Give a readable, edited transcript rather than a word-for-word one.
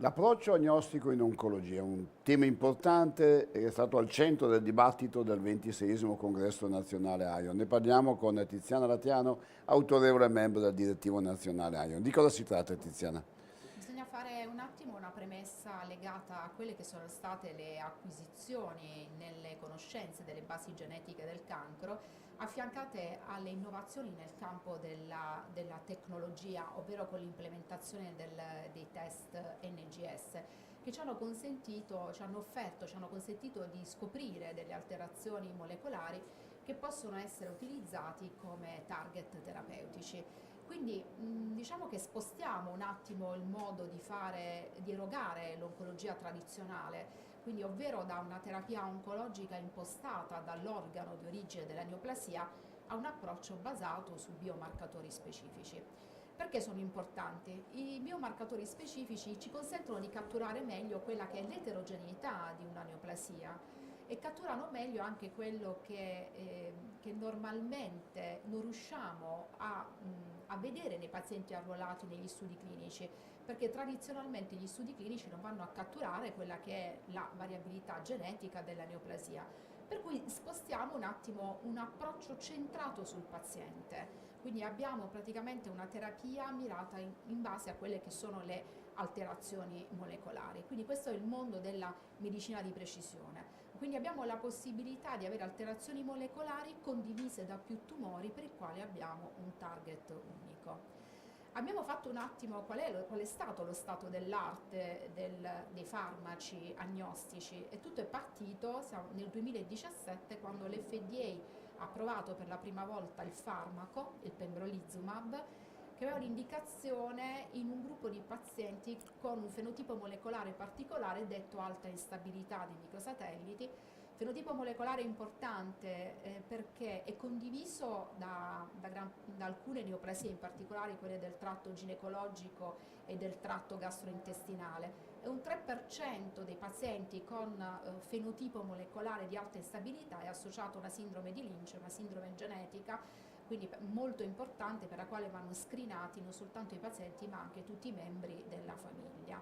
L'approccio agnostico in oncologia è un tema importante e è stato al centro del dibattito del 26esimo congresso nazionale AION. Ne parliamo con Tiziana Latiano, autorevole membro del direttivo nazionale AION. Di cosa si tratta, Tiziana? Bisogna fare un attimo una premessa legata a quelle che sono state le acquisizioni nelle conoscenze delle basi genetiche del cancro, affiancate alle innovazioni nel campo della tecnologia, ovvero con l'implementazione dei test NGS, che ci hanno offerto, ci hanno consentito di scoprire delle alterazioni molecolari che possono essere utilizzati come target terapeutici. Quindi diciamo che spostiamo un attimo il modo di erogare l'oncologia tradizionale, quindi ovvero da una terapia oncologica impostata dall'organo di origine della neoplasia a un approccio basato su biomarcatori specifici. Perché sono importanti? I biomarcatori specifici ci consentono di catturare meglio quella che è l'eterogeneità di una neoplasia e catturano meglio anche quello che normalmente non riusciamo a vedere nei pazienti arruolati negli studi clinici, perché tradizionalmente gli studi clinici non vanno a catturare quella che è la variabilità genetica della neoplasia. Per cui spostiamo un attimo un approccio centrato sul paziente, quindi abbiamo praticamente una terapia mirata in base a quelle che sono le alterazioni molecolari. Quindi questo è il mondo della medicina di precisione. Quindi abbiamo la possibilità di avere alterazioni molecolari condivise da più tumori per i quali abbiamo un target unico. Abbiamo fatto un attimo qual è stato lo stato dell'arte dei farmaci agnostici e tutto è partito nel 2017 quando l'FDA ha approvato per la prima volta il farmaco, il pembrolizumab, che aveva un'indicazione in un gruppo di pazienti con un fenotipo molecolare particolare detto alta instabilità dei microsatelliti. Fenotipo molecolare importante perché è condiviso da alcune neoplasie, in particolare quelle del tratto ginecologico e del tratto gastrointestinale. E un 3% dei pazienti con fenotipo molecolare di alta instabilità è associato a una sindrome di Lynch, una sindrome genetica, quindi molto importante, per la quale vanno screenati non soltanto i pazienti ma anche tutti i membri della famiglia.